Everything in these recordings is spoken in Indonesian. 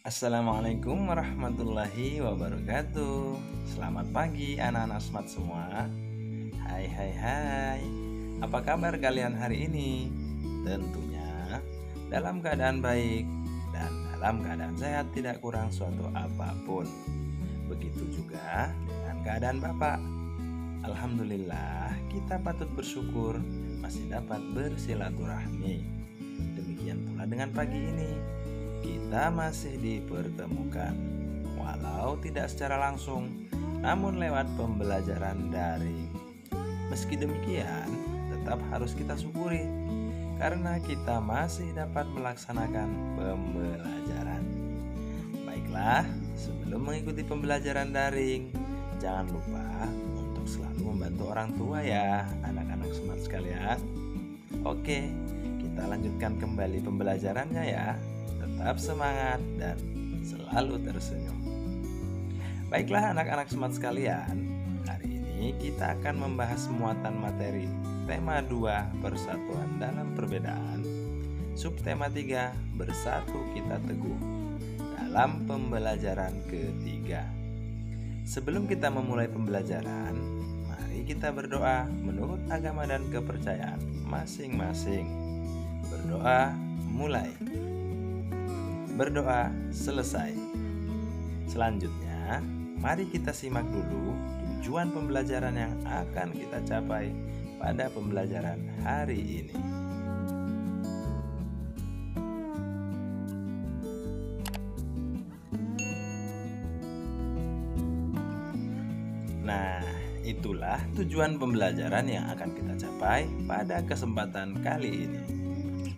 Assalamualaikum warahmatullahi wabarakatuh. Selamat pagi anak-anak smart semua. Hai hai hai. Apa kabar kalian hari ini? Tentunya dalam keadaan baik dan dalam keadaan sehat, tidak kurang suatu apapun. Begitu juga dengan keadaan Bapak. Alhamdulillah, kita patut bersyukur masih dapat bersilaturahmi. Demikian pula dengan pagi ini, kita masih dipertemukan, walau tidak secara langsung, namun lewat pembelajaran daring. Meski demikian, tetap harus kita syukuri karena kita masih dapat melaksanakan pembelajaran. Baiklah, sebelum mengikuti pembelajaran daring, jangan lupa untuk selalu membantu orang tua ya, anak-anak smart sekalian. Oke, kita lanjutkan kembali pembelajarannya ya. Tetap semangat dan selalu tersenyum. Baiklah anak-anak smart sekalian, hari ini kita akan membahas muatan materi tema 2 persatuan dalam perbedaan, subtema 3 bersatu kita teguh dalam pembelajaran ketiga. Sebelum kita memulai pembelajaran, mari kita berdoa menurut agama dan kepercayaan masing-masing. Berdoa mulai. Berdoa selesai. Selanjutnya, mari kita simak dulu tujuan pembelajaran yang akan kita capai pada pembelajaran hari ini. Nah, itulah tujuan pembelajaran yang akan kita capai pada kesempatan kali ini.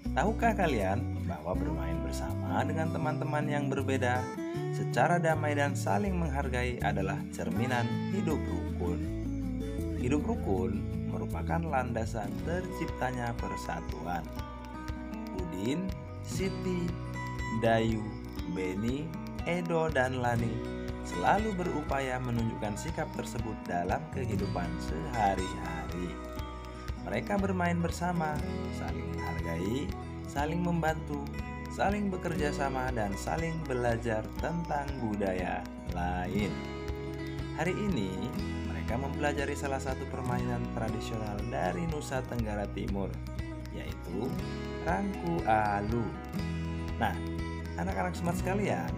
Tahukah kalian bahwa bermain bersama dengan teman-teman yang berbeda secara damai dan saling menghargai adalah cerminan hidup rukun. Hidup rukun merupakan landasan terciptanya persatuan. Udin, Siti, Dayu, Beni, Edo, dan Lani selalu berupaya menunjukkan sikap tersebut dalam kehidupan sehari-hari. Mereka bermain bersama, saling menghargai, saling membantu, saling bekerja sama, dan saling belajar tentang budaya lain. Hari ini, mereka mempelajari salah satu permainan tradisional dari Nusa Tenggara Timur, yaitu Rangku Alu. Nah, anak-anak smart sekalian,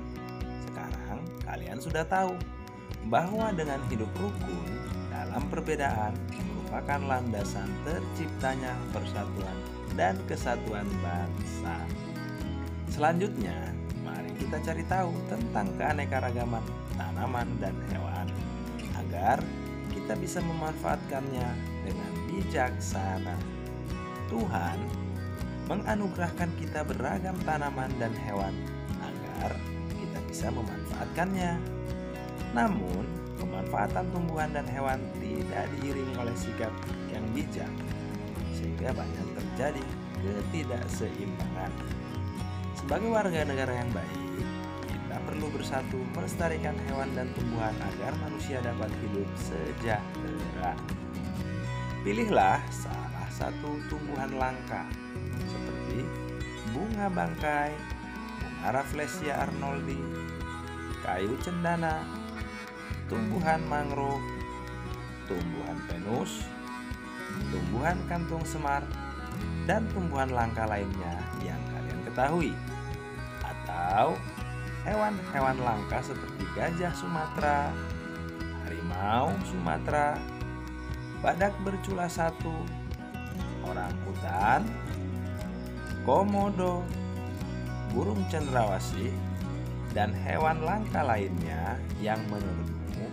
sekarang kalian sudah tahu bahwa dengan hidup rukun dalam perbedaan merupakan landasan terciptanya persatuan dan kesatuan bangsa. Selanjutnya, mari kita cari tahu tentang keanekaragaman tanaman dan hewan agar kita bisa memanfaatkannya dengan bijaksana. Tuhan menganugerahkan kita beragam tanaman dan hewan agar kita bisa memanfaatkannya. Namun, pemanfaatan tumbuhan dan hewan tidak diiringi oleh sikap yang bijak, sehingga banyak terjadi ketidakseimbangan. Sebagai warga negara yang baik, kita perlu bersatu melestarikan hewan dan tumbuhan agar manusia dapat hidup sejahtera. Pilihlah salah satu tumbuhan langka seperti bunga bangkai, bunga Rafflesia arnoldi, kayu cendana, tumbuhan mangrove, tumbuhan pinus, tumbuhan kantung semar, dan tumbuhan langka lainnya yang kalian ketahui. Atau hewan-hewan langka seperti gajah Sumatera, harimau Sumatera, badak bercula satu, orangutan, komodo, burung cendrawasih, dan hewan langka lainnya yang menurutmu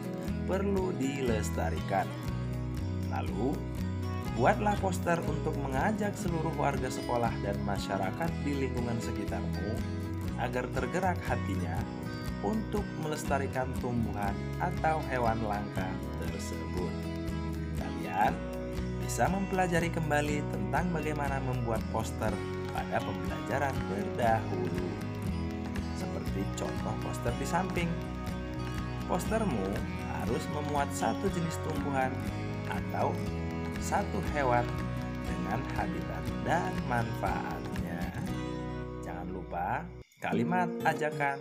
perlu dilestarikan. Lalu, buatlah poster untuk mengajak seluruh warga sekolah dan masyarakat di lingkungan sekitarmu agar tergerak hatinya untuk melestarikan tumbuhan atau hewan langka tersebut. Kalian bisa mempelajari kembali tentang bagaimana membuat poster pada pembelajaran terdahulu. Seperti contoh poster di samping. Postermu harus memuat satu jenis tumbuhan atau satu hewan dengan habitat dan manfaatnya. Jangan lupa kalimat ajakan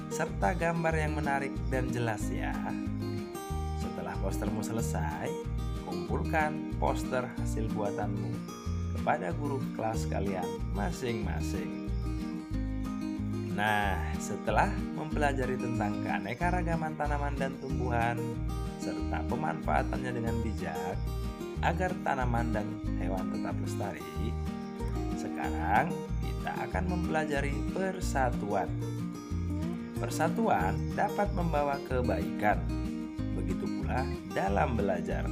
serta gambar yang menarik dan jelas ya. Setelah postermu selesai, kumpulkan poster hasil buatanmu kepada guru kelas kalian masing-masing. Nah, setelah mempelajari tentang keanekaragaman tanaman dan tumbuhan serta pemanfaatannya dengan bijak agar tanaman dan hewan tetap lestari, sekarang kita akan mempelajari persatuan. Persatuan dapat membawa kebaikan. Begitu pula dalam belajar.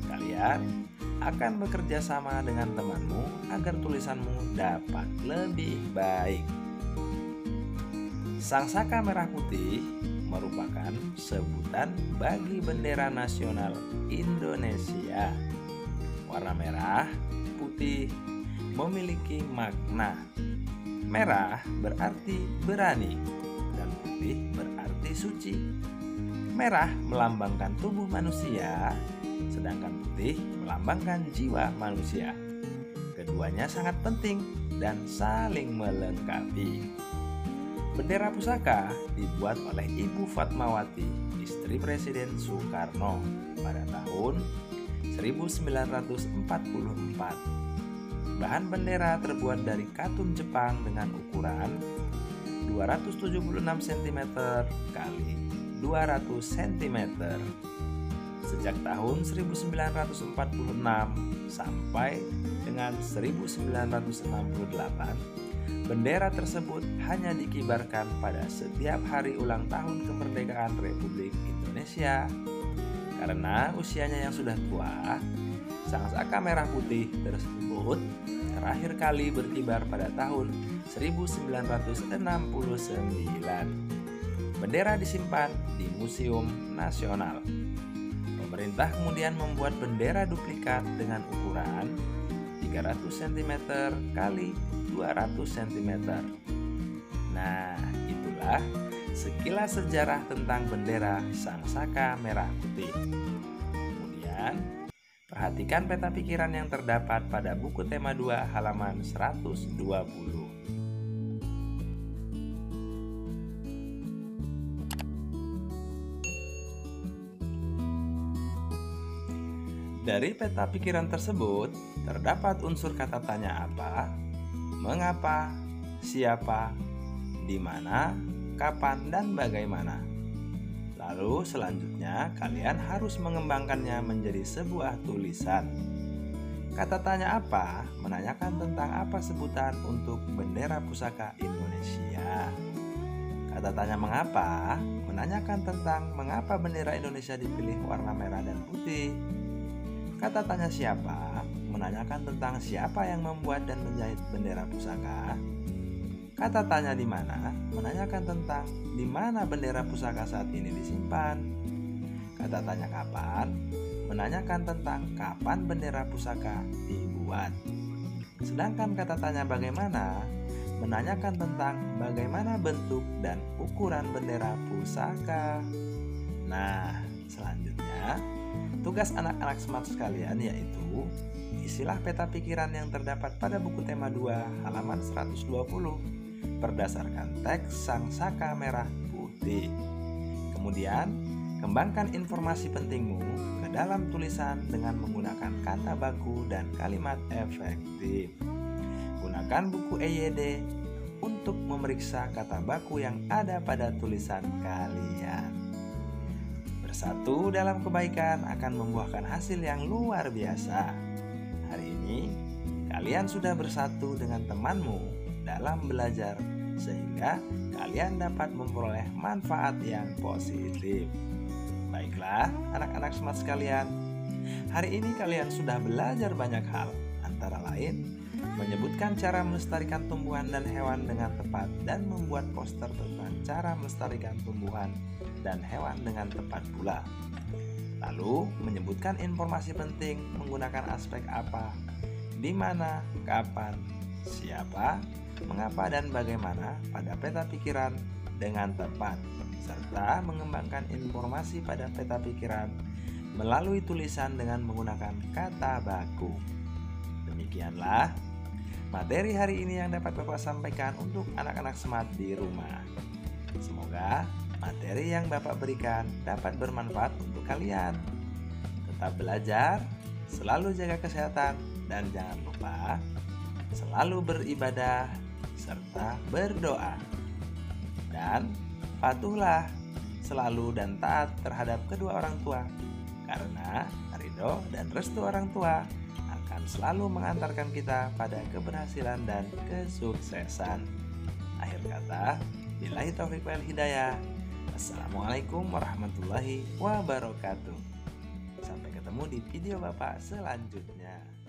Kalian akan bekerja sama dengan temanmu agar tulisanmu dapat lebih baik. Sangsaka merah putih merupakan sebutan bagi bendera nasional Indonesia. Warna merah, putih memiliki makna. Merah berarti berani dan putih berarti suci. Merah melambangkan tubuh manusia, sedangkan putih melambangkan jiwa manusia. Keduanya sangat penting dan saling melengkapi. Bendera pusaka dibuat oleh Ibu Fatmawati, istri Presiden Soekarno pada tahun 1944. Bahan bendera terbuat dari katun Jepang dengan ukuran 276 cm kali 200 cm. Sejak tahun 1946 sampai dengan 1968, bendera tersebut hanya dikibarkan pada setiap hari ulang tahun kemerdekaan Republik Indonesia. Karena usianya yang sudah tua, Sangsaka merah putih tersebut terakhir kali berkibar pada tahun 1969. Bendera disimpan di Museum Nasional. Pemerintah kemudian membuat bendera duplikat dengan ukuran 300 cm kali 200 cm. Nah, itulah sekilas sejarah tentang bendera Sangsaka merah putih. Kemudian, perhatikan peta pikiran yang terdapat pada buku tema 2 halaman 120. Dari peta pikiran tersebut, terdapat unsur kata tanya apa, mengapa, siapa, di mana, kapan, dan bagaimana. Lalu selanjutnya kalian harus mengembangkannya menjadi sebuah tulisan. Kata tanya apa menanyakan tentang apa sebutan untuk bendera pusaka Indonesia. Kata tanya mengapa menanyakan tentang mengapa bendera Indonesia dipilih warna merah dan putih. Kata tanya siapa menanyakan tentang siapa yang membuat dan menjahit bendera pusaka. Kata tanya di mana menanyakan tentang di mana bendera pusaka saat ini disimpan. Kata tanya kapan menanyakan tentang kapan bendera pusaka dibuat. Sedangkan kata tanya bagaimana menanyakan tentang bagaimana bentuk dan ukuran bendera pusaka. Nah, selanjutnya tugas anak-anak smart sekalian yaitu isilah peta pikiran yang terdapat pada buku tema 2 halaman 120 berdasarkan teks Sangsaka merah putih. Kemudian, kembangkan informasi pentingmu ke dalam tulisan dengan menggunakan kata baku dan kalimat efektif. Gunakan buku EYD untuk memeriksa kata baku yang ada pada tulisan kalian. Bersatu dalam kebaikan akan membuahkan hasil yang luar biasa. Hari ini, kalian sudah bersatu dengan temanmu dalam belajar sehingga kalian dapat memperoleh manfaat yang positif. Baiklah, anak-anak smart sekalian. Hari ini kalian sudah belajar banyak hal, antara lain menyebutkan cara melestarikan tumbuhan dan hewan dengan tepat dan membuat poster tentang cara melestarikan tumbuhan dan hewan dengan tepat pula. Lalu menyebutkan informasi penting menggunakan aspek apa, di mana, kapan, siapa, mengapa dan bagaimana pada peta pikiran dengan tepat, serta mengembangkan informasi pada peta pikiran melalui tulisan dengan menggunakan kata baku. Demikianlah materi hari ini yang dapat Bapak sampaikan untuk anak-anak smart di rumah. Semoga materi yang Bapak berikan dapat bermanfaat untuk kalian. Tetap belajar, selalu jaga kesehatan, dan jangan lupa selalu beribadah serta berdoa. Dan patuhlah selalu dan taat terhadap kedua orang tua, karena ridho dan restu orang tua akan selalu mengantarkan kita pada keberhasilan dan kesuksesan. Akhir kata, billahi taufiq wal hidayah. Assalamualaikum warahmatullahi wabarakatuh. Sampai ketemu di video Bapak selanjutnya.